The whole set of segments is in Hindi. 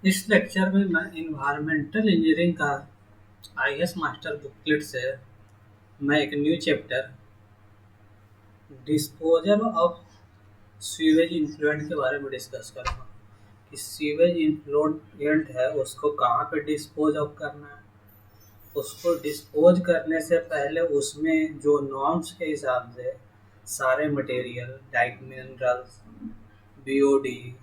इस लेक्चर में मैं इन्वायरमेंटल इंजीनियरिंग का आईएएस मास्टर बुकलेट से मैं एक new chapter disposal of sewage influential के बारे में डिस्कस करूँगा कि सीवेज इन्फ्लुएंट है उसको कहाँ पे डिस्पोज ऑफ करना है। उसको डिस्पोज करने से पहले उसमें जो नॉर्म्स के हिसाब से सारे material like minerals, BOD,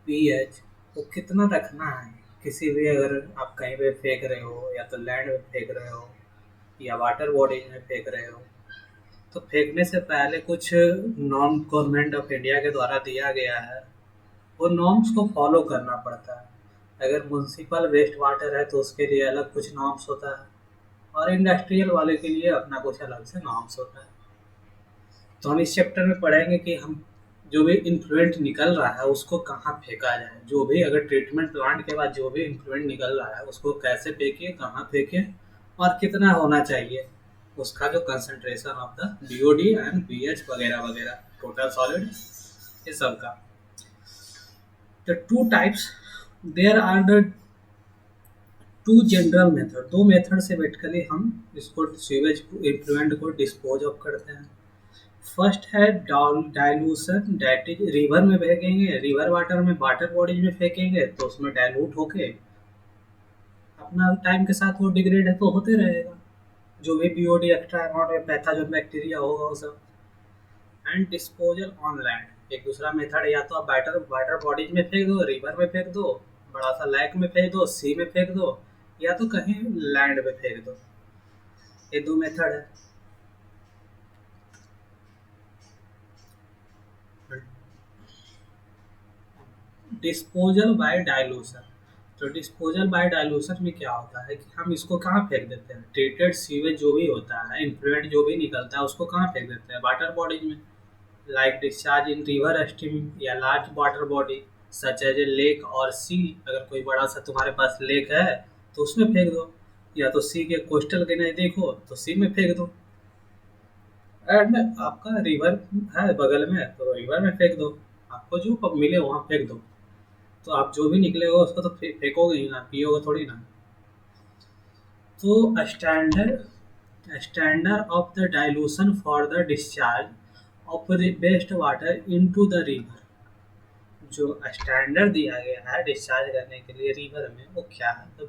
pH वो कितना रखना है। किसी भी अगर आप कहीं पे फेंक रहे हो या तो लैंड में फेंक रहे हो या वाटर बॉडीज में फेंक रहे हो तो फेंकने से पहले कुछ नॉर्म गवर्नमेंट ऑफ इंडिया के द्वारा दिया गया है। वो नॉर्म्स को फॉलो करना पड़ता है। अगर म्यूनसिपल वेस्ट वाटर है तो उसके लिए अलग कुछ नॉर्म्स होता है और इंडस्ट्रियल वाले के लिए अपना कुछ अलग से नॉर्म्स होता है। तो हम इस चैप्टर में पढ़ेंगे कि हम जो भी इन्फ्लुएंट निकल रहा है उसको कहाँ फेंका जाए। जो भी अगर ट्रीटमेंट प्लांट के बाद जो भी इन्फ्लुएंट निकल रहा है उसको कैसे फेंके, कहाँ फेंके और कितना होना चाहिए। उसका जो concentration of the BOD and pH वगैरह वगैरह टोटल सॉलिड ये सब का। The two types there are the two general method. दो मेथड से बेसिकली हम इसको सीवेज इन्फ्लुएंट को डिस्पोज ऑफ करते हैं। फर्स्ट है डाइल्यूशन, डैट इज रिवर में फेंकेंगे, रिवर वाटर में वाटर बॉडीज में फेंकेंगे तो उसमें डाइल्यूट होके अपना टाइम के साथ वो डिग्रेड है तो होते रहेगा। जो भी बीओडी एक्स्ट्रा अमाउंट में पैथोजन बैक्टीरिया होगा वो सब। एंड डिस्पोजल ऑन लैंड एक दूसरा मेथड, या तो आप वाटर वाटर बॉडीज में फेंक दो, रिवर में फेंक दो, बड़ा सा लैक में फेंक दो, सी में फेंक दो, या तो कहीं लैंड में फेंक दो। ये दो मेथड है। Disposal by dilution. तो डिस्पोजल बाय डाइल्यूशन में क्या होता है कि हम इसको कहाँ फेंक देते हैं। ट्रीटेड सीवेज जो भी होता है, इन्फ्लुएंट जो भी निकलता है उसको कहाँ फेंक देते हैं, वाटर बॉडीज में। Like discharge in river stream या large water body such as a lake और सी। अगर कोई बड़ा सा तुम्हारे पास लेक है तो उसमें फेंक दो, या तो सी के कोस्टल के नज़दीक हो तो सी में फेंक दो। एंड आपका रिवर है बगल में तो रिवर में फेंक दो। आपको जो मिले वहाँ फेंक दो। तो आप जो भी निकलेगा उसको तो फेंकोगे ही ना, पियोगे थोड़ी ना। तो standard of the dilution for the discharge of the waste water into the river. जो स्टैंडर्ड दिया गया है डिस्चार्ज करने के लिए रिवर में वो क्या है। तो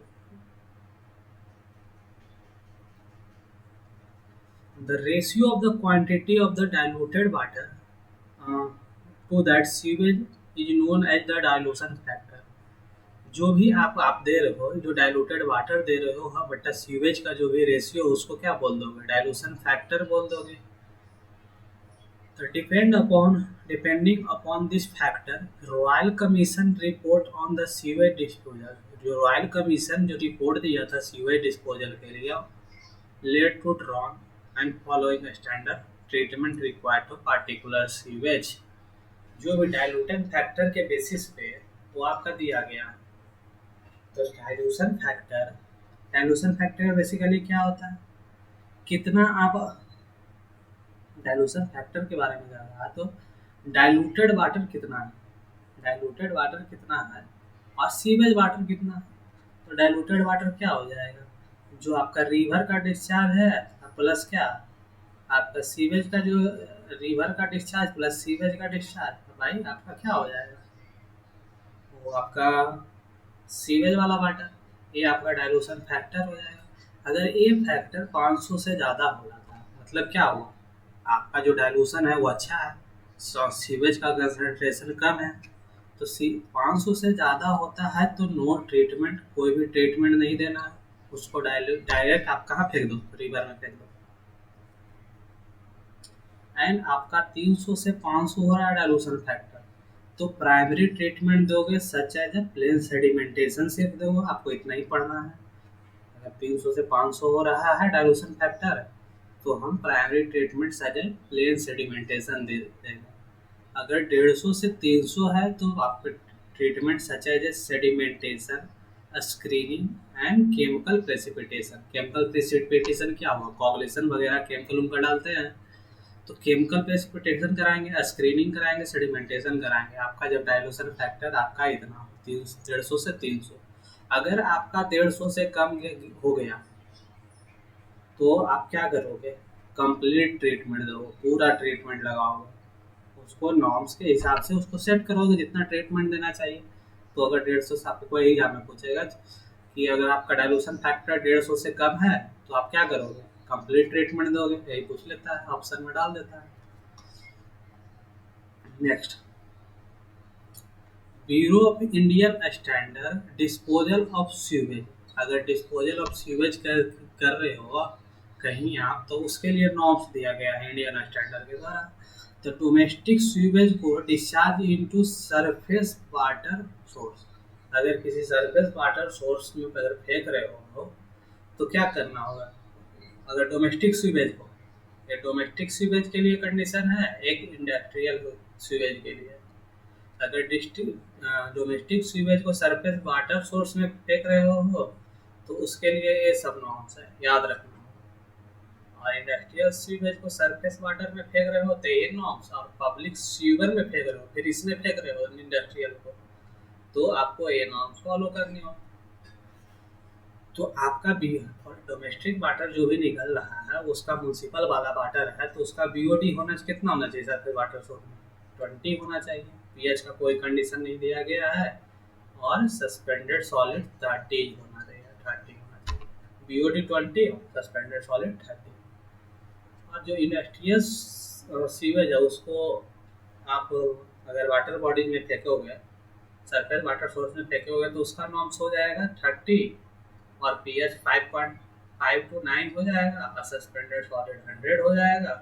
the ratio of the quantity of the diluted water to that sewage is known as the dilution factor. जो भी आप दे रहे हो, जो डाइल्यूटेड वाटर दे रहे हो, हाँ बट्टा सीवेज का जो भी रेशियो उसको क्या बोल दोगे, डाइल्यूशन फैक्टर बोल दोगे। तो depending upon this factor royal commission report on the sewage disposal. जो रॉयल कमीशन जो रिपोर्ट दिया था सीवेज डिस्पोजल के लिए, let to drawn and following standard treatment required to particular sewage. जो भी डाइल्यूशन फैक्टर के बेसिस पे वो आपका दिया गया। तो डाइल्यूशन फैक्टर बेसिकली क्या होता है, कितना आप डाइल्यूशन फैक्टर के बारे में जान रहा तो डाइल्यूटेड वाटर कितना है, डाइल्यूटेड वाटर कितना है और सीवेज वाटर कितना है। तो डाइल्यूटेड वाटर क्या हो जाएगा, जो आपका रिवर का डिस्चार्ज है प्लस क्या आपका सीवेज का जो रिवर का डिस्चार्ज प्लस सीवेज का डिस्चार्ज, तो भाई आपका क्या हो जाएगा, वो आपका सीवेज वाला वाटर। ये आपका डाइल्यूशन फैक्टर हो जाएगा। अगर ये फैक्टर 500 से ज़्यादा हो जाता है मतलब क्या हुआ, आपका जो डाइल्यूशन है वो अच्छा है, सीवेज का कंसनट्रेशन कम है। तो सी 500 से ज़्यादा होता है तो नो ट्रीटमेंट, कोई भी ट्रीटमेंट नहीं देना है उसको। डायरेक्ट आप कहाँ फेंक दो, रिवर में फेंक दो। एंड आपका 300 से 500 हो रहा है डाइल्यूशन फैक्टर, तो प्राइमरी ट्रीटमेंट दोगे सच एज प्लेन सेडिमेंटेशन सिर्फ दोगे, आपको इतना ही पढ़ना है। अगर 300 से 500 हो रहा है डाइल्यूशन फैक्टर तो हम primary treatment such as plain sedimentation दे देंगे। अगर 150 से 300 है तो आपका treatment such as sedimentation, screening and chemical precipitation. Chemical precipitation क्या हुआ, कॉगुलेशन वगैरह केमिकल उनका डालते हैं तो केमिकल प्रेसिपिटेशन कराएंगे, स्क्रीनिंग कराएंगे, सेडिमेंटेशन कराएंगे। आपका जब डाइल्यूशन फैक्टर आपका इतना हो 150 से 300। अगर आपका 150 से कम हो गया तो आप क्या करोगे, कंप्लीट ट्रीटमेंट दोगे, पूरा ट्रीटमेंट लगाओगे, उसको नॉर्म्स के हिसाब से उसको सेट करोगे जितना ट्रीटमेंट देना चाहिए। तो अगर 150 से आपको कोई एग्जाम में पूछेगा कि अगर आपका डाइल्यूशन फैक्टर 150 से कम है तो आप क्या करोगे, कंप्लीट ट्रीटमेंट दोगे, यही पूछ लेता है, ऑप्शन में डाल देता है। Next, bureau of Indian standard disposal of sewage. अगर डिस्पोजल ऑफ सीवेज कर रहे हो कहीं आप, तो उसके लिए नॉर्म्स दिया गया है इंडियन स्टैंडर्ड के द्वारा। तो डोमेस्टिक सीवेज को discharge into surface water source. अगर किसी सरफेस वाटर सोर्स में अगर फेंक रहे हो तो क्या करना होगा, अगर डोमेस्टिक सीवेज हो, ये डोमेस्टिक सीवेज के लिए कंडीशन है, एक इंडस्ट्रियल सीवेज के लिए। अगर डोमेस्टिक सीवेज को सरफेस वाटर सोर्स में फेंक रहे हो तो उसके लिए ये सब नॉर्म्स है, याद रखना। और इंडस्ट्रियल सीवेज को सरफेस वाटर में फेंक रहे हो तो ये नॉर्म्स, और पब्लिक सीवर में फेंक रहे हो, फिर इसमें फेंक रहे हो इंडस्ट्रियल को, तो आपको ये नॉर्म्स फॉलो करनी हो। तो आपका बी और डोमेस्टिक वाटर जो भी निकल रहा है उसका म्यूनसिपल वाला वाटर है तो उसका बीओडी होना कितना होना चाहिए, सरफेस वाटर सोर्स में 20 होना चाहिए। पीएच का कोई कंडीशन नहीं दिया गया है, और सस्पेंडेड सॉलिड 30 होना चाहिए, 30 होना चाहिए, बीओडी 20 और सस्पेंडेड सॉलिड 30। और जो इंडस्ट्रियल सीवेज है उसको आप अगर वाटर बॉडी में फेंकोगे, सरफेस वाटर सोर्स में फेंकोगे तो उसका नॉर्म्स हो जाएगा 30 और पीएच 5.5 to 9 हो जाएगा, और सस्पेंडेड सॉलिड 100 हो जाएगा।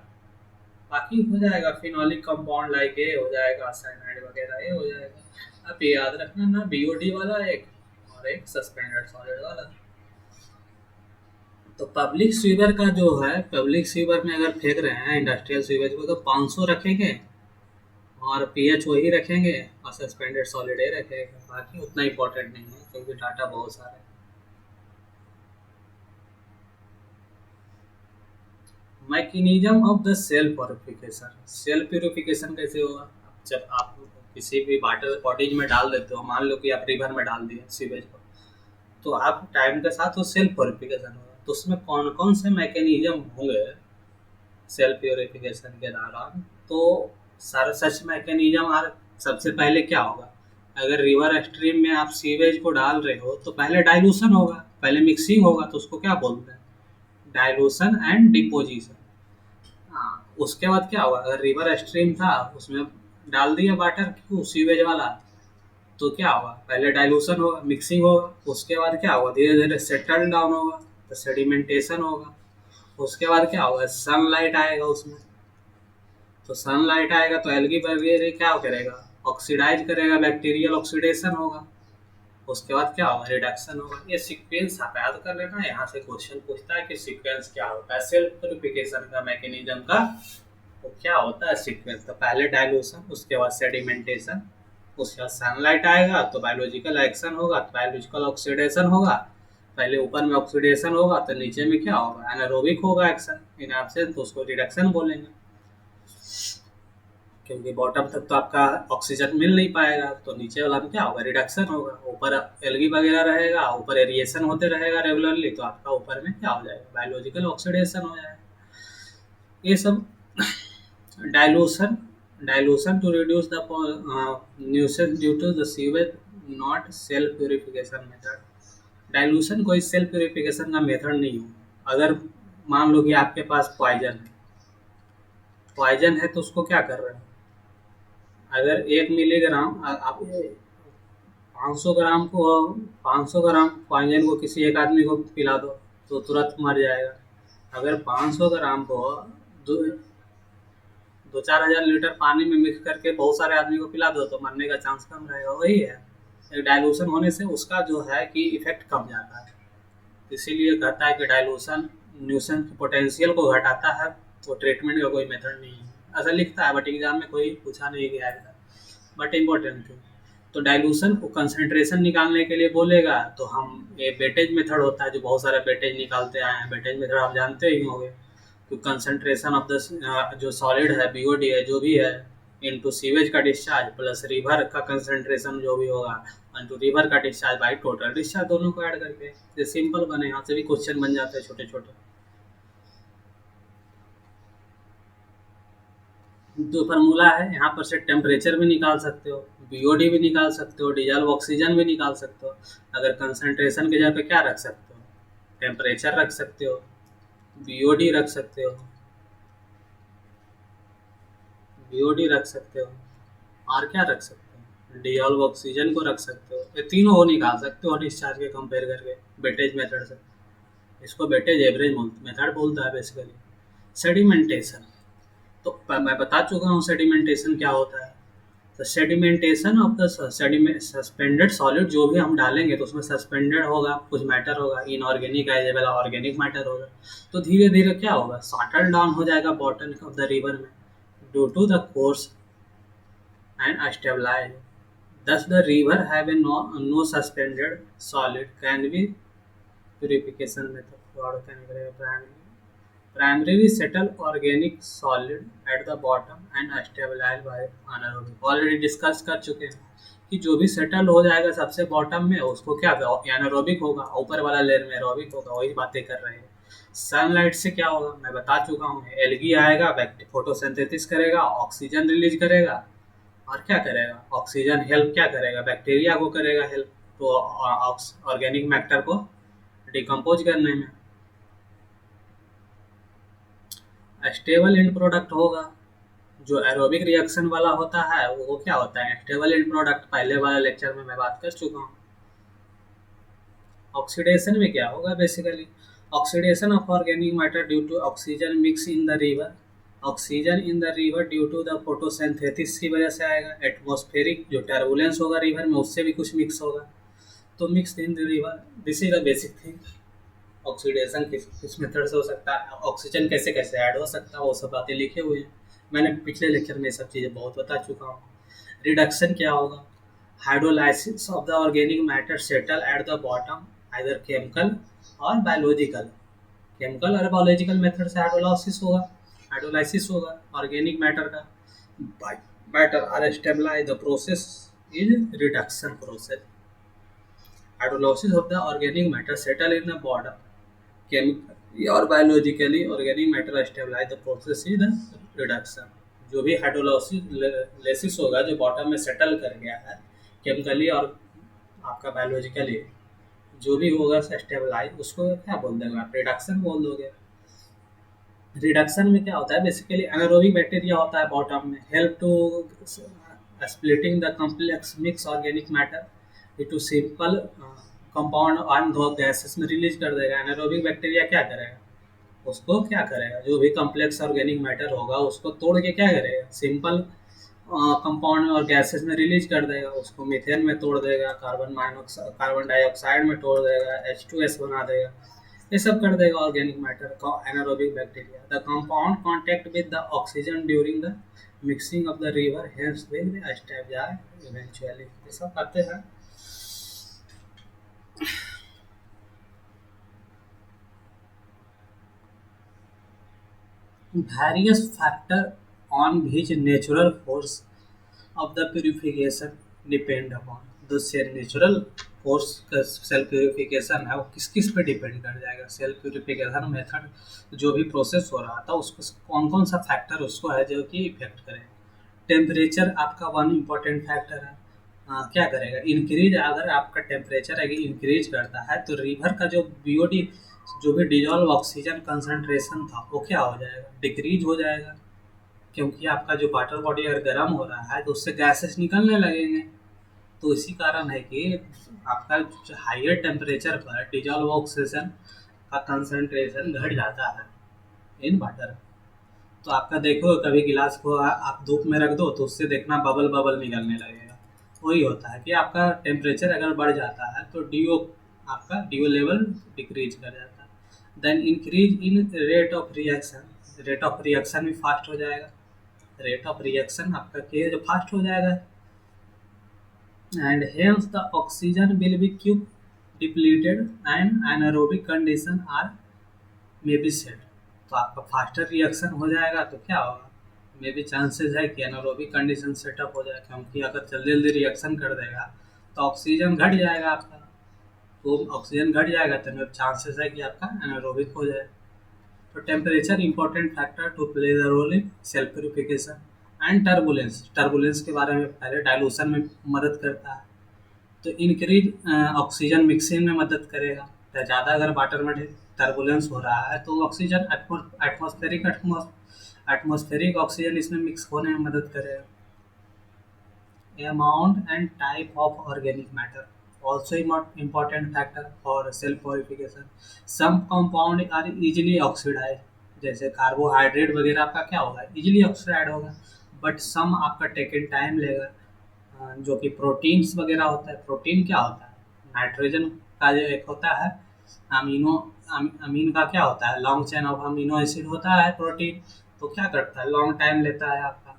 बाकी हो जाएगा फिनोलिक कंपाउंड लाइक ए हो जाएगा, साइनाइड वगैरह ये हो जाएगा। अब याद रखना ना, बीओडी वाला एक और एक सस्पेंडेड सॉलिड वाला। तो पब्लिक सीवर का जो है, पब्लिक सीवर में अगर फेंक रहे हैं इंडस्ट्रियल सीवेज को तो 500 रखेंगे और पीएच वही रखेंगे और सस्पेंडेड सॉलिड ए रखेंगे, बाकी उतना इंपॉर्टेंट नहीं है क्योंकि डाटा बहुत सारे। Mechanism of the self purification. Self purification कैसे होगा, जब आप किसी भी वाटर बॉडीज में डाल देते हो, मान लो कि आप रिवर में डाल दिए सीवेज को, तो आप टाइम के साथ वो सेल प्योरिफिकेशन होगा। तो उसमें कौन कौन से मैकेनिज्म होंगे सेल प्योरिफिकेशन के दौरान, तो सारे सच मैकेनिज्म आर। सबसे पहले क्या होगा, अगर रिवर स्ट्रीम में आप सीवेज को डाल रहे हो तो पहले डाइल्यूशन होगा, पहले मिक्सिंग होगा, तो उसको क्या बोलते हैं, डाइल्यूशन एंड डिपोजिशन। हाँ, उसके बाद क्या होगा, अगर रिवर स्ट्रीम था उसमें डाल दिया वाटर सीवेज वाला, तो क्या होगा, पहले डाइल्यूशन होगा, मिक्सिंग होगा, उसके बाद क्या होगा, धीरे धीरे सेटल डाउन होगा तो सेडिमेंटेशन होगा। उसके बाद क्या होगा, सनलाइट आएगा उसमें, तो सनलाइट आएगा तो एल्गी वगैरह क्या करेगा, ऑक्सीडाइज करेगा, बैक्टीरियल ऑक्सीडेशन होगा। उसके बाद क्या होगा, रिडक्शन होगा। ये सीक्वेंस आप याद कर लेना, यहाँ से क्वेश्चन पूछता है कि सीक्वेंस क्या होता है सेल प्योरिफिकेशन का मैकेनिज्म का, तो क्या होता है सीक्वेंस। तो पहले डाइल्यूशन, उसके बाद सेडिमेंटेशन, उसके बाद सनलाइट आएगा तो बायोलॉजिकल एक्शन होगा, तो बायोलॉजिकल ऑक्सीडेशन होगा। पहले ऊपर में ऑक्सीडेशन होगा तो नीचे में क्या होगा, एनारोबिक होगा एक्शन, इनएब्सेंस तो उसको रिडक्शन बोलेंगे, क्योंकि बॉटम तक तो आपका ऑक्सीजन मिल नहीं पाएगा, तो नीचे वाला में क्या होगा, रिडक्शन होगा। ऊपर एल्गी वगैरह रहेगा, ऊपर एरिएशन होते रहेगा रेगुलरली, तो आपका ऊपर में क्या हो जाएगा, बायोलॉजिकल ऑक्सीडेशन हो जाएगा। ये सब dilution, dilution to reduce the nuisance due to the sewage, not self purification method. Dilution कोई सेल प्योरिफिकेशन का मेथड नहीं हो। अगर मान लो कि आपके पास पॉइजन है, पॉइजन है तो उसको क्या कर रहे हैं, अगर 1 मिलीग्राम आप 500 ग्राम को, 500 ग्राम पॉइजन को किसी एक आदमी को पिला दो तो तुरंत मर जाएगा। अगर 500 ग्राम को 2-4 हज़ार लीटर पानी में मिक्स करके बहुत सारे आदमी को पिला दो तो मरने का चांस कम रहेगा। वही है, डाइल्यूशन होने से उसका जो है कि इफेक्ट कम जाता है, इसीलिए कहता है कि डाइल्यूशन न्यूसेंस पोटेंशियल को घटाता है, तो ट्रीटमेंट का कोई मेथड नहीं है। ऐसा लिखता है बट एग्जाम में कोई पूछा नहीं गया है, बट इम्पोर्टेंट थी। तो डाइल्यूशन को कंसंट्रेशन निकालने के लिए बोलेगा तो हम ये वेटेज मेथड होता है, जो बहुत सारे वेटेज निकालते आए हैं, वेटेज मेथड आप जानते ही होंगे। तो कंसंट्रेशन ऑफ द जो सॉलिड है, बीओडी है, जो भी है, इनटू सीवेज का डिस्चार्ज प्लस रिवर का कंसंट्रेशन जो भी होगा इनटू रिवर का डिस्चार्ज बाई टोटल डिस्चार्ज, दोनों को ऐड करके। ये सिंपल बने, यहाँ से भी क्वेश्चन बन जाते हैं छोटे छोटे। जो फार्मूला है यहाँ पर से टेम्परेचर भी निकाल सकते हो, बीओडी भी निकाल सकते हो, डिजॉल्व ऑक्सीजन भी निकाल सकते हो। अगर कंसंट्रेशन की जगह पे क्या रख सकते हो, टेम्परेचर रख सकते हो, बीओडी रख सकते हो, बीओडी रख सकते हो, और क्या रख सकते हो, डिजॉल्व ऑक्सीजन को रख सकते हो। ये तीनों को निकाल सकते हो डिस्चार्ज के कंपेयर करके वेटेज मेथड से। इसको वेटेज एवरेज मेथड बोलता है बेसिकली। सेडिमेंटेशन, तो मैं बता चुका हूँ सेडिमेंटेशन क्या होता है। तो sedimentation of the suspended solid, जो भी हम डालेंगे तो उसमें सस्पेंडेड होगा, कुछ मैटर होगा, इनऑर्गेनिक है या ऑर्गेनिक मैटर होगा। तो धीरे धीरे क्या होगा, सॉटल डाउन हो जाएगा बॉटम ऑफ द रिवर में due to the course and stabilize. Thus, the river having no suspended solid can be purification method. What can be primarily settle organic solid at the bottom and stabilize by anaerobic. Already discuss कर चुके हैं कि जो भी सेटल हो जाएगा सबसे बॉटम में उसको क्या एनारोबिक होगा, ऊपर वाला लेयर में एरोबिक होगा। वही बातें कर रहे हैं। सनलाइट से क्या होगा मैं बता चुका हूँ, एल्गी आएगा, फोटोसिंथेसिस करेगा, ऑक्सीजन रिलीज करेगा, और क्या करेगा, ऑक्सीजन हेल्प क्या करेगा, बैक्टीरिया को करेगा हेल्प, तो ऑर्गेनिक मैटर को डिकम्पोज करने में। स्टेबल एंड प्रोडक्ट होगा, जो एरोबिक रिएक्शन वाला होता है वो क्या होता है, स्टेबल एंड प्रोडक्ट। पहले वाला लेक्चर में मैं बात कर चुका हूँ। ऑक्सीडेशन में क्या होगा, basically oxidation of organic matter due to oxygen mix in the river. Oxygen in the river due to the photosynthesis की वजह से आएगा। एटमॉस्फेरिक जो टर्बुलेंस होगा रिवर में उससे भी कुछ मिक्स होगा, तो mix in the river. This is the basic thing. Oxidation किस मेथड से हो सकता है, ऑक्सीजन कैसे कैसे ऐड हो सकता है, वो सब बातें लिखे हुए हैं। मैंने पिछले लेक्चर में ये सब चीज़ें बहुत बता चुका हूँ। रिडक्शन क्या होगा, hydrolysis of the organic matter settle at the bottom either chemical और बायोलॉजिकल। केमिकल और बायोलॉजिकल मेथड से हाइड्रोलाइसिस होगा ऑर्गेनिक मैटर का। Matter are stabilize, the process is reduction process. Hydrolysis of the organic matter settle in the bottom chemical or biologically organic matter stabilize, the process is the reduction. जो भी हाइड्रोलाइसिस होगा जो बॉटम में सेटल कर गया है केमिकली और आपका बायोलॉजिकली, जो भी होगा स्टेबलाइज, उसको क्या बोल देंगे आप, रिडक्शन बोल दोगे। रिडक्शन में क्या होता है, बेसिकली एनारोबिक बैक्टीरिया होता है बॉटम में, help to splitting the complex mix organic matter to simple compound on दो गैसेस में रिलीज कर देगा। एनारोबिक बैक्टीरिया क्या करेगा, उसको क्या करेगा, जो भी कॉम्प्लेक्स ऑर्गेनिक मैटर होगा उसको तोड़ के क्या करेगा, सिंपल कंपाउंड और गैसेस में रिलीज कर देगा। उसको मीथेन में तोड़ देगा, कार्बन डाइऑक्साइड में तोड़ देगा, H2S बना देगा, ये सब कर देगा ऑर्गेनिक मैटर का anaerobic bacteria. The compound contact with the oxygen during the mixing of the river hence will be stabilized eventually. ये सब करते हैं। various factor on which natural force of the purification depend upon। तो नेचुरल फोर्स का सेल्फ प्यूरिफिकेशन है वो किस किस पे डिपेंड कर जाएगा। सेल्फ प्यूरिफिकेशन मेथड जो भी प्रोसेस हो रहा था उसको कौन कौन सा फैक्टर उसको है जो कि इफेक्ट करेगा। टेम्परेचर आपका वन इम्पॉर्टेंट फैक्टर है। क्या करेगा, इंक्रीज, अगर आपका टेम्परेचर अगर इंक्रीज करता है तो रिवर का जो बीओडी जो भी डिजॉल्व ऑक्सीजन कंसंट्रेशन था वो क्या हो जाएगा, डिक्रीज हो जाएगा। क्योंकि आपका जो वाटर बॉडी अगर गर्म हो रहा है तो उससे गैसेस निकलने लगेंगे। तो इसी कारण है कि आपका हाइयर टेम्परेचर पर डिजॉल्व ऑक्सीजन का कंसंट्रेशन घट जाता है इन वाटर। तो आपका देखो कभी गिलास को आप धूप में रख दो तो उससे देखना बबल बबल निकलने लगेगा। वही होता है कि आपका टेम्परेचर अगर बढ़ जाता है तो आपका डीओ लेवल डिक्रीज कर जाता है। Then increase in rate of reaction, rate of reaction भी फास्ट हो जाएगा। रेट ऑफ रिएक्शन आपका के जो फास्ट हो जाएगा and hence the oxygen will be quick depleted and anaerobic condition are may be set। तो आपका फास्टर रिएक्शन हो जाएगा तो क्या होगा, मे भी चांसेस है कि एनारोबिक कंडीशन सेटअप हो जाए, क्योंकि अगर जल्दी जल्दी रिएक्शन कर देगा तो ऑक्सीजन घट जाएगा आपका। तो ऑक्सीजन घट जाएगा तो चांसेस है कि आपका एनारोबिक हो जाए। तो temperature important factor to play the role in self purification. And turbulence, turbulence के बारे में पहले, डाइल्यूशन में मदद करता है। तो इंक्रीज ऑक्सीजन मिक्सिंग में मदद करेगा। तो ज़्यादा अगर वाटर में टर्बुलेंस हो रहा है तो ऑक्सीजन एटमॉस्फेरिक ऑक्सीजन इसमें मिक्स होने में मदद करेगा। Amount and type of organic matter also important factor for cell purification. Some compound are easily oxidized, जैसे कार्बोहाइड्रेट वगैरह आपका क्या होगा, इजीली ऑक्सीडाइड होगा। बट सम आपका टेकन टाइम लेगा। जो कि प्रोटीन्स वगैरह होता है। प्रोटीन क्या होता है, नाइट्रोजन का जो एक होता है अमीनो, अमीन का क्या होता है, long chain of amino acid होता है प्रोटीन। तो क्या करता है, लॉन्ग टाइम लेता है आपका।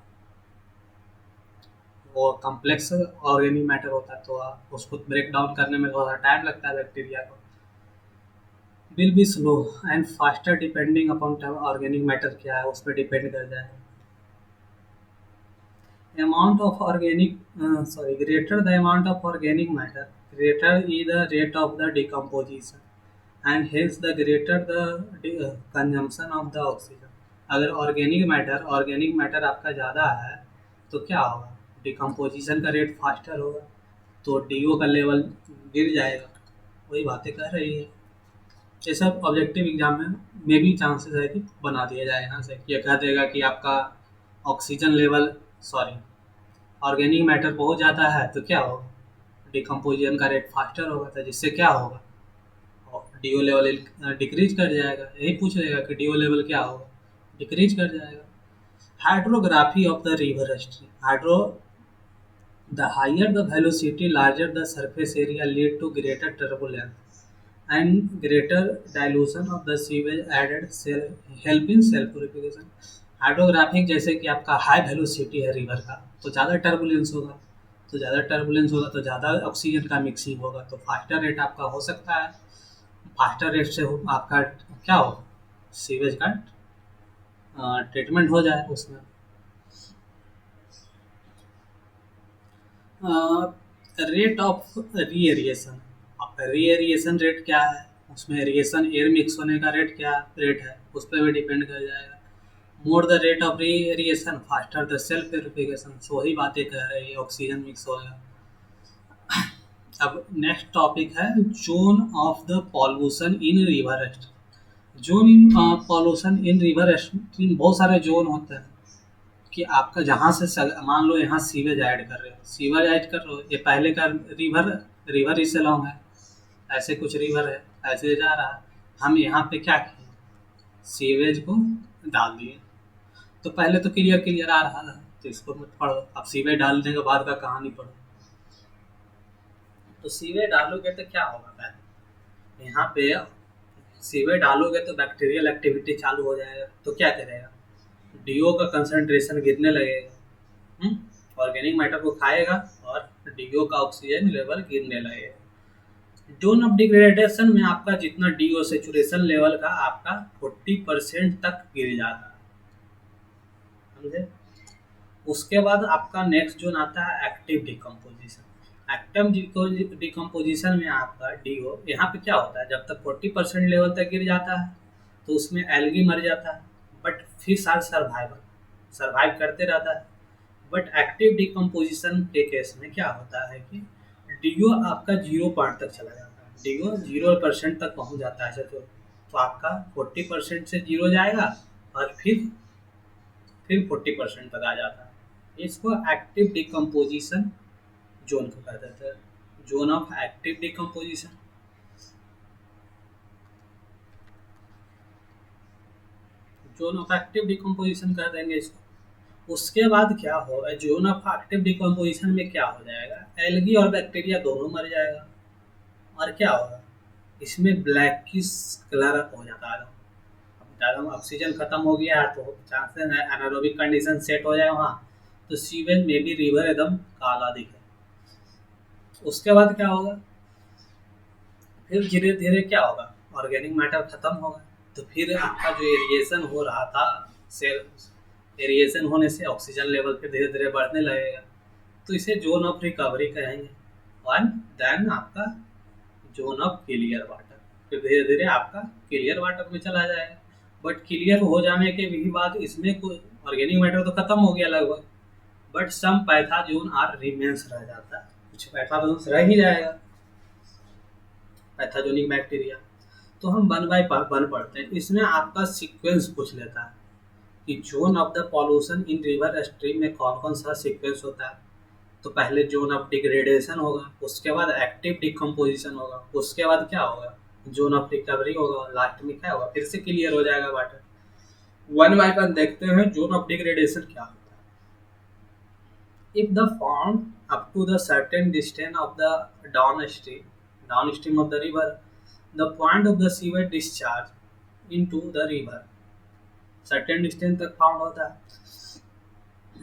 वो कॉम्प्लेक्स ऑर्गेनिक मैटर होता है तो उसको ब्रेक डाउन करने में थोड़ा टाइम लगता है बैक्टीरिया को। Will be slow and faster depending upon organic matter क्या है उस पर डिपेंड कर जाएगा। Amount of organic greater the amount of organic matter, greater is the rate of the decomposition, and hence the greater the consumption of the oxygen. अगर ऑर्गेनिक मैटर आपका ज़्यादा है तो क्या होगा, डिकम्पोजिशन का रेट फास्टर होगा, तो डीओ का लेवल गिर जाएगा। वही बातें कर रही है। ये सब ऑब्जेक्टिव एग्जाम में भी चांसेस है कि बना दिया जाए। यहाँ से ये कह देगा कि आपका oxygen level, sorry, organic matter बहुत ज़्यादा है तो क्या होगा, डिकम्पोजिशन का रेट फास्टर होगा, तो जिससे क्या होगा, डीओ लेवल डिक्रीज कर जाएगा। यही पूछ लेगा कि डीओ लेवल क्या होगा, डिक्रीज कर जाएगा। Hydrography of the river stream, hydro, the higher the velocity, larger the surface area lead to greater turbulence and greater dilution of the sewage added cell, help in cell purification. Hydrographic जैसे कि आपका हाई वेलोसिटी है रिवर का तो ज़्यादा टर्बुलेंस होगा, तो ज़्यादा टर्बुलेंस होगा तो ज़्यादा ऑक्सीजन का मिक्सिंग होगा, तो फास्टर रेट आपका हो सकता है। फास्टर रेट से आपका क्या हो, सीवेज का ट्रीटमेंट हो जाए उसमें। रेट ऑफ रीएरिएशन, आपका रीएरिएशन रेट क्या है, उसमें एरिएशन एयर मिक्स होने का रेट क्या रेट है उस पर भी डिपेंड कर जाएगा। More the rate of reaeration faster the self purification, वही बातें कह रही है, ऑक्सीजन मिक्स होगा। अब नेक्स्ट टॉपिक है zone of the pollution in river stream. Zone in pollution in river stream, बहुत सारे जोन होते हैं कि आपका जहाँ से मान लो यहाँ सीवेज ऐड कर रहे हो, सीवेज ऐड कर रहे हो, ये पहले का रिवर इस लॉन्ग है, ऐसे कुछ रिवर है, ऐसे जा रहा है, हम यहाँ पे क्या किए, सीवेज को डाल दिए। तो पहले तो क्लियर क्लियर आ रहा था तो इसको मत पढ़ो, अब सीवेज डालने के बाद का कहानी पढ़ो। तो सीवेज डालोगे तो क्या होगा, पहले यहाँ पे सीवेज डालोगे तो बैक्टीरियल एक्टिविटी चालू हो जाएगा, तो क्या करेगा, डीओ का कंसंट्रेशन गिरने लगेगा, ऑर्गेनिक मैटर को खाएगा और डीओ का ऑक्सीजन लेवल गिरने लगेगा। जोन ऑफ डिग्रेडेशन में आपका जितना डीओ सेचुरेशन लेवल का आपका 40% तक गिर जाता है, समझे। उसके बाद आपका नेक्स्ट जोन आता है एक्टिव डिकम्पोजिशन। एक्टिव डिकम्पोजिशन में आपका डीओ यहाँ पे क्या होता है, जब तक 40% लेवल तक गिर जाता है तो उसमें एल्गी मर जाता है, बट फिश आर सर्वाइव करते रहता है। बट एक्टिव डिकम्पोजिशन के केस में क्या होता है कि डीओ आपका 0 तक चला जाता है, डीओ 0% तक पहुंच जाता है। तो आपका 40% से 0 जाएगा और फिर 40% तक आ जाता है। इसको एक्टिव डिकम्पोजिशन जोन को कहा जाता है, zone of active decomposition. Zone of active decomposition कर देंगे इसको। उसके बाद क्या होगा, जोन ऑफ एक्टिव डिकम्पोजिशन में क्या हो जाएगा, एल्गी और बैक्टीरिया दोनों मर जाएगा, और क्या होगा, इसमें ब्लैकिश कलर हो जाता है। ज़्यादा ऑक्सीजन खत्म हो गया है तो चांसेस है एनारोबिक कंडीशन सेट हो जाए वहाँ, तो सीवेज में भी रिवर एकदम काला दिखे। उसके बाद क्या होगा, फिर धीरे धीरे क्या होगा, ऑर्गेनिक मैटर खत्म होगा, तो फिर आपका जो एरिएशन हो रहा था सेल एरिएशन होने से ऑक्सीजन लेवल फिर धीरे धीरे बढ़ने लगेगा, तो इसे जोन ऑफ रिकवरी कहेंगे। और देन आपका जोन ऑफ क्लियर वाटर, फिर धीरे धीरे आपका क्लियर वाटर में चला जाएगा। बट क्लियर हो जाने के भी बाद इसमें कोई ऑर्गेनिक मैटर तो खत्म हो गया लगभग, बट सम पैथाजोन आर रिमेन्स रह जाता है, कुछ पैथाजोन रह ही जाएगा, पैथाजोनिक बैक्टीरिया। तो हम वन बाय वन पढ़ते हैं। इसमें आपका सीक्वेंस पूछ लेता है कि zone of the pollution in river stream में कौन कौन सा सीक्वेंस होता है। तो पहले जोन ऑफ डिग्रेडेशन होगा, उसके बाद एक्टिव डिकम्पोजिशन होगा, उसके बाद क्या होगा, जोन ऑफ रिकवरी होगा, लास्ट में क्या होगा, फिर से क्लियर हो जाएगा वाटर। वन बाय वन देखते हैं जोन ऑफ डिग्रेडेशन क्या होता है। If the pond up to the certain distance of the downstream of the river, the point of the sewage discharge into the river, certain distance तक फाउंड होता है।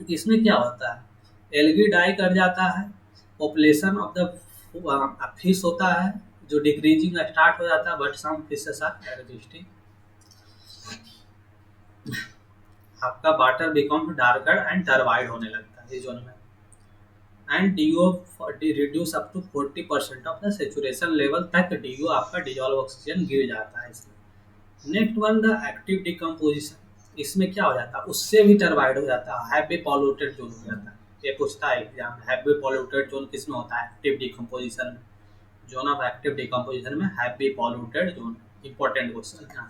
इसमें क्या होता है, एल्गी डाई कर जाता है, पॉपुलेशन ऑफ द फिश होता है जो डिक्रीजिंग स्टार्ट हो जाता है, but some fishes are existing. आपका water become darker and turbid होने लगता है इस जोन में, and DO reduce up to 40% of the saturation level तक डीओ आपका डिजॉल्व ऑक्सीजन गिर जाता है इसमें। Next one the active decomposition, इसमें क्या हो जाता है, उससे भी टर्बाइड हो जाता है, हैवी पॉल्यूटेड जोन हो जाता है। ये पूछता है एग्जाम में, हैवी पॉल्यूटेड जोन किसमें होता है, एक्टिव डिकम्पोजिशन में। जोन ऑफ एक्टिव डिकम्पोजिशन में heavy polluted zone, important question है।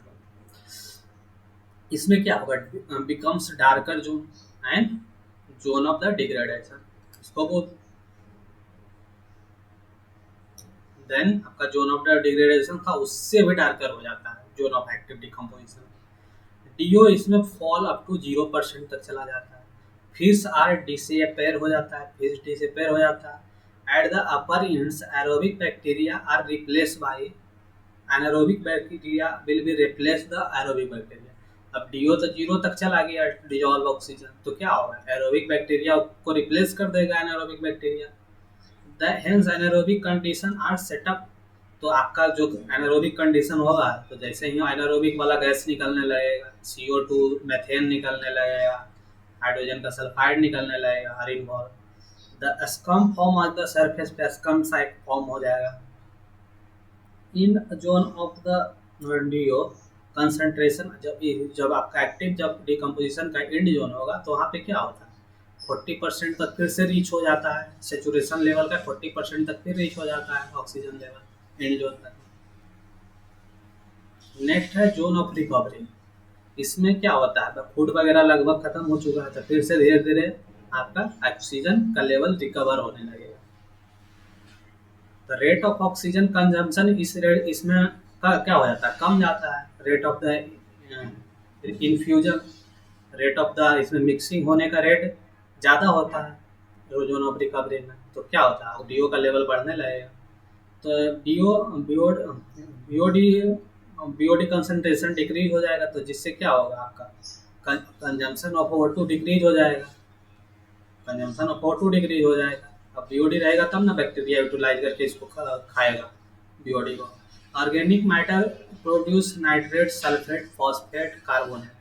इसमें क्या होगा, becomes darker zone and zone of the degradation, इसको बोल। देन आपका जोन ऑफ द डिग्रेडेशन था, उससे भी डार्कर हो जाता है zone of active decomposition. DO इसमें फॉल अप टू 0% तक चला जाता है। फिश आर डिसअपेयर हो जाता है, फिश डिसअपेयर हो जाता है। At the upper ends aerobic bacteria are replace by anaerobic bacteria will be replace the aerobic bacteria. अब डीओ तो 0 तक चला गया डिजॉल्व ऑक्सीजन, तो क्या होगा, एरोबिक बैक्टीरिया को रिप्लेस कर देगा anaerobic bacteria. The hence anaerobic condition are set up, तो आपका जो एनारोबिक कंडीशन होगा, तो जैसे ही एनारोबिक वाला गैस निकलने लगेगा, CO2 मेथेन निकलने लगेगा, हाइड्रोजन का सल्फाइड निकलने लगेगा, हरिन वॉल, the scum form of the surface पे स्कम साइड फॉर्म हो जाएगा। In zone of the DO concentration, जब आपका एक्टिव जब डिकम्पोजिशन का एंड जोन होगा, तो वहाँ पे क्या होता है, 40% तक फिर से रीच हो जाता है, सेचुरेशन लेवल का 40% तक फिर रीच हो जाता है ऑक्सीजन लेवल एंड जोन तक। नेक्स्ट है जोन ऑफ रिकवरी। इसमें क्या होता है, फूड वगैरह लगभग खत्म हो चुका है, तो फिर से धीरे धीरे आपका ऑक्सीजन का लेवल रिकवर होने लगेगा। तो रेट ऑफ ऑक्सीजन कंजम्पशन इसमें क्या हो जाता है, कम जाता है। Rate of the infusion, rate of the इसमें मिक्सिंग होने का रेट ज़्यादा होता है जोन ऑफ रिकवरी में, तो क्या होता है, डीओ का लेवल बढ़ने लगेगा। तो बीओडी कंसंट्रेशन डिक्रीज हो जाएगा, तो जिससे क्या होगा, आपका कंजम्पशन ऑफ O2 डिक्रीज हो जाएगा, कंजम्पशन ऑफ O2 डिक्रीज हो जाएगा। अब बीओडी रहेगा तब ना बैक्टीरिया यूटिलाइज करके इसको खाएगा बीओडी को। Organic matter produce nitrate, sulphate, phosphate, carbonate,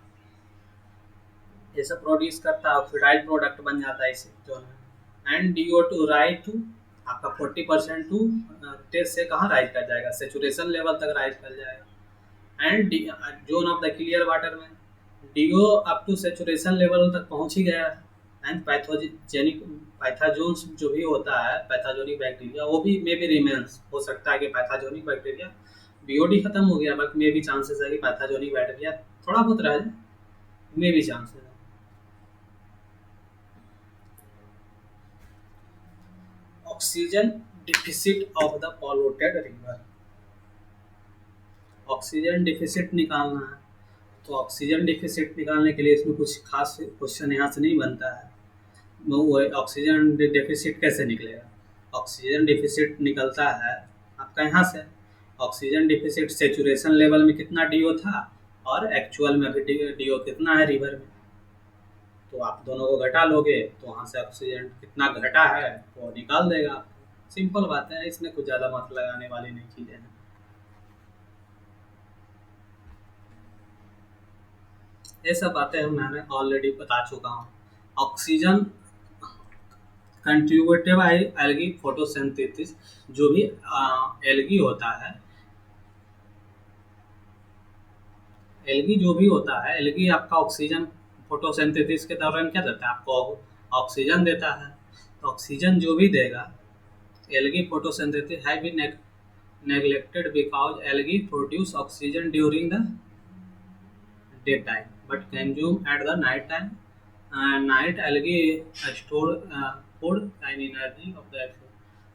ये सब प्रोड्यूस करता है, ऑक्सीडाइज प्रोडक्ट बन जाता है इसे जोन में। एंड DO2 राइज टू आपका 40% टू टेस्ट से कहाँ राइज कर जाएगा, सेचुरेशन लेवल तक राइज कर जाएगा। And zone of the clear water में DO up to saturation level तक पहुँच ही गया। एंड पैथाजोन्स जो भी होता है, पैथाजोनिक बैक्टीरिया, वो भी मे बी रिमेन्स, हो सकता है कि पैथाजोनिक बैक्टीरिया, बीओडी खत्म हो गया, बट मे भी चांसेस है कि पैथाजोनिक बैक्टीरिया थोड़ा बहुत रह जाए, मे भी चांसेस है। Oxygen deficit of the polluted river, oxygen deficit निकालना है, तो ऑक्सीजन डिफिसिट निकालने के लिए इसमें कुछ खास क्वेश्चन यहाँ से नहीं बनता है। वो ऑक्सीजन डिफिसिट कैसे निकलेगा, ऑक्सीजन डिफिसिट निकलता है आपका यहाँ से, ऑक्सीजन डिफिसिट सेचुरेशन लेवल में कितना डीओ था और एक्चुअल में भी डीओ कितना है रिवर में, तो आप दोनों को घटा लोगे, तो वहाँ से ऑक्सीजन कितना घटा है वो निकाल देगा। सिंपल बात है, इसमें कुछ ज़्यादा मत लगाने वाली नहीं चीज़ें हैं। ये सब बातें मैंने ऑलरेडी बता चुका हूँ। ऑक्सीजन कंट्रीब्यूटिव एल्गी फोटोसिंथेसिस, जो भी एल्गी होता है, एल्गी जो भी होता है, एल्गी आपका ऑक्सीजन फोटोसिंथेसिस के दौरान क्या देता है, आपको ऑक्सीजन देता है। तो ऑक्सीजन जो भी देगा, एल्गी फोटोसिंथेसिस है भी neglected because algae produce oxygen during the daytime but consume at the night time. Night algae store food and energy of the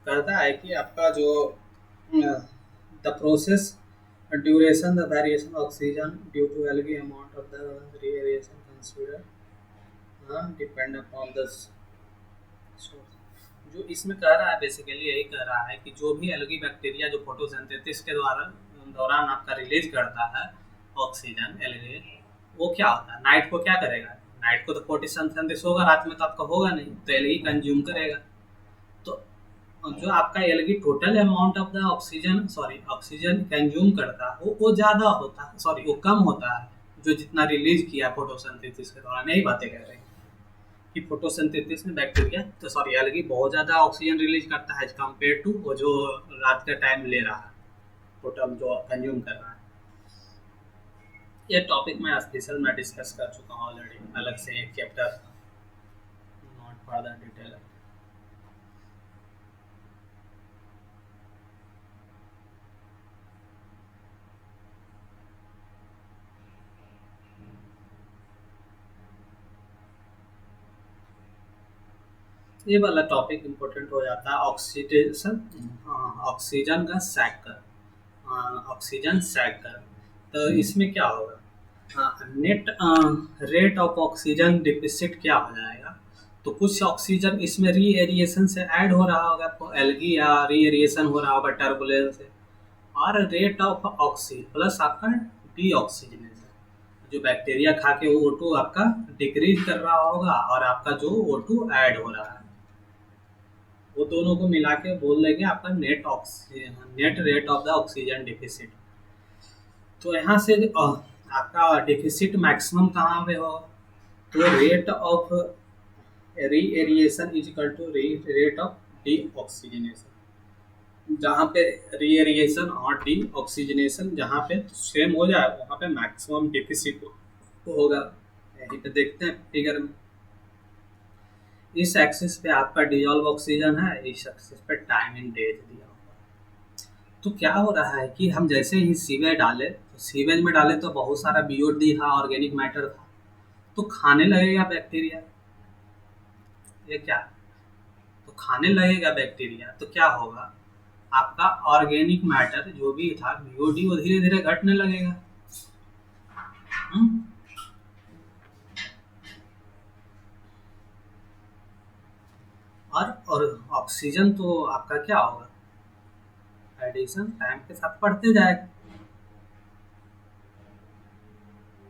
कहता है कि आपका जो the process duration the variation oxygen due to algae amount of the variation consider depend upon the source. जो इसमें कह रहा है बेसिकली यही कह रहा है कि जो भी एल्गी बैक्टीरिया जो फोटोसिंथेसिस के द्वारा दौरान आपका रिलीज करता है ऑक्सीजन एल्गी, वो क्या होता है, नाइट को क्या करेगा, नाइट को तो फोटोसिंथेसिस होगा, रात में तो आपका होगा नहीं, तो एल्गी कंज्यूम करेगा। तो जो आपका algae total amount of the oxygen oxygen consume करता है वो ज़्यादा होता है, वो कम होता है जो जितना रिलीज किया फोटोसिंथेसिस के दौरान। यही बातें कह रहे हैं कि फोटोसिंथेसिस में बैक्टीरिया तो एल्गी बहुत ज़्यादा ऑक्सीजन रिलीज करता है एज कम्पेयर टू वो जो रात के टाइम ले रहा है, टोटल जो कंज्यूम कर रहा है। ये टॉपिक मैं स्पेशल में डिस्कस कर चुका हूँ ऑलरेडी, अलग से एक चैप्टर, नॉट फर्दर डिटेल। ये वाला टॉपिक इम्पोर्टेंट हो जाता है, ऑक्सीडेशन, ऑक्सीजन का साइकिल, ऑक्सीजन साइकिल। तो इसमें क्या होगा, net rate of oxygen deficit क्या हो जाएगा, तो कुछ ऑक्सीजन इसमें री एरिएशन से ऐड हो रहा होगा आपको, एल्गी या री एरिएशन हो रहा होगा टर्बुलेंस से, और रेट ऑफ ऑक्सी प्लस आपका डी ऑक्सीजनेशन, जो बैक्टीरिया खा के वो O2 आपका डिक्रीज कर रहा होगा और आपका जो O2 ऐड हो रहा है, वो दोनों को मिला के बोल देंगे आपका net rate of the oxygen deficit. तो यहाँ से आपका डिफिसिट मैक्सिमम कहाँ पे हो, तो rate of reaeration is equal to rate of deoxygenation. जहाँ पे री एरिएशन और डी ऑक्सीजनेशन जहाँ पे सेम हो जाए वहाँ पे मैक्सिमम डिफिसिट होगा। यहीं पे देखते हैं फिगर में, इस एक्सिस पे आपका डिजॉल्व ऑक्सीजन है, इस एक्सिस पे टाइम इन डेज दिया हुआ। तो क्या हो रहा है कि हम जैसे ही सीवेज डाले, तो सीवेज में डाले तो बहुत सारा बीओडी था, ऑर्गेनिक मैटर था, तो खाने लगेगा बैक्टीरिया, ये क्या, तो खाने लगेगा बैक्टीरिया, तो क्या होगा, आपका ऑर्गेनिक मैटर जो भी था बीओडी वो धीरे धीरे घटने लगेगा। और ऑक्सीजन तो आपका क्या होगा, एडिशन टाइम के साथ बढ़ते जाएगा।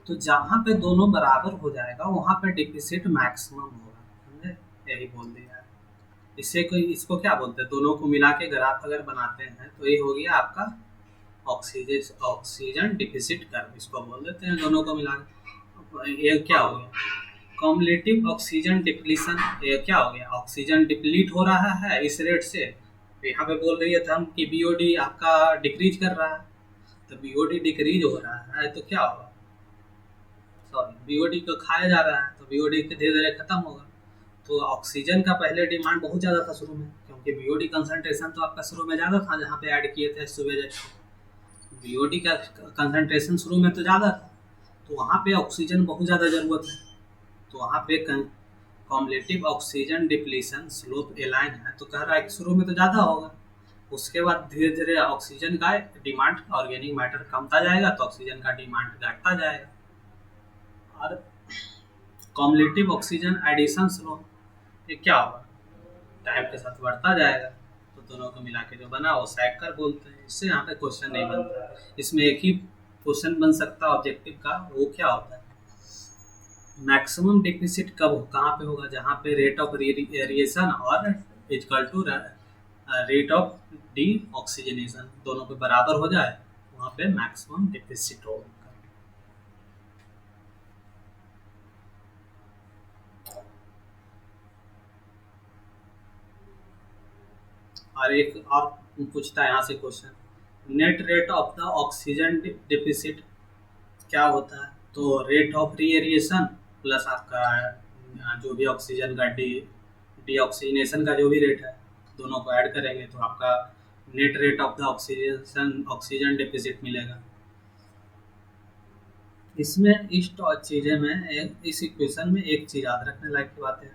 तो जहाँ पे दोनों बराबर हो जाएगा वहाँ पे डिफिसिट मैक्सिमम होगा, समझे, यही बोल दिया है। इससे कोई इसको क्या बोलते हैं, दोनों को मिला के ग्राफ अगर बनाते हैं तो ये हो गया आपका ऑक्सीजन डिफिसिट कर्व, इसको बोल देते हैं दोनों को मिला के। ये क्या हो गया, कॉम्युलेटिव ऑक्सीजन डिप्लीशन, ये क्या हो गया, ऑक्सीजन डिप्लीट हो रहा है इस रेट से। तो यहाँ पे बोल रही है हम कि बीओडी आपका डिक्रीज कर रहा है, तो बीओडी डिक्रीज हो रहा है तो क्या होगा, बीओडी को खाया जा रहा है तो बीओडी धीरे धीरे खत्म होगा। तो ऑक्सीजन का पहले डिमांड बहुत ज़्यादा था शुरू में, क्योंकि बीओडी कंसंट्रेशन तो आपका शुरू में ज़्यादा था जहाँ पे ऐड किए थे सुबेज, बीओडी का कंसंट्रेशन शुरू में तो ज़्यादा था, तो वहाँ पे ऑक्सीजन बहुत ज़्यादा ज़रूरत है। तो वहाँ पे cumulative oxygen depletion slope align है, तो कह रहा है कि शुरू में तो ज़्यादा होगा, उसके बाद धीरे धीरे ऑक्सीजन का डिमांड, ऑर्गेनिक मैटर कमता जाएगा तो ऑक्सीजन का डिमांड घटता जाएगा। और कॉम्युलेटिव ऑक्सीजन एडिशन स्लो, ये क्या होगा, टाइम के साथ बढ़ता जाएगा, तो दोनों को मिला के जो बना वो साइकिल बोलते हैं। इससे यहाँ पे क्वेश्चन नहीं बनता, इसमें एक ही क्वेश्चन बन सकता है ऑब्जेक्टिव का, वो क्या होता है, मैक्सिमम डिफिसिट कब कहाँ पे होगा, जहाँ पे रेट ऑफ एरिएशन और equal to rate of deoxygenation दोनों पे बराबर हो जाए, वहाँ पे मैक्सिमम डिफिसिट होगा। और एक और पूछता है यहाँ से question, net rate of the oxygen deficit क्या होता है? तो रेट ऑफ रीएरिएशन प्लस आपका जो भी ऑक्सीजन का डीऑक्सीजनेशन का जो भी रेट है, दोनों को ऐड करेंगे तो आपका net rate of the oxygen deficit मिलेगा। इसमें इस चीज़ें में इस इक्वेशन में एक चीज़ याद रखने लायक की बात है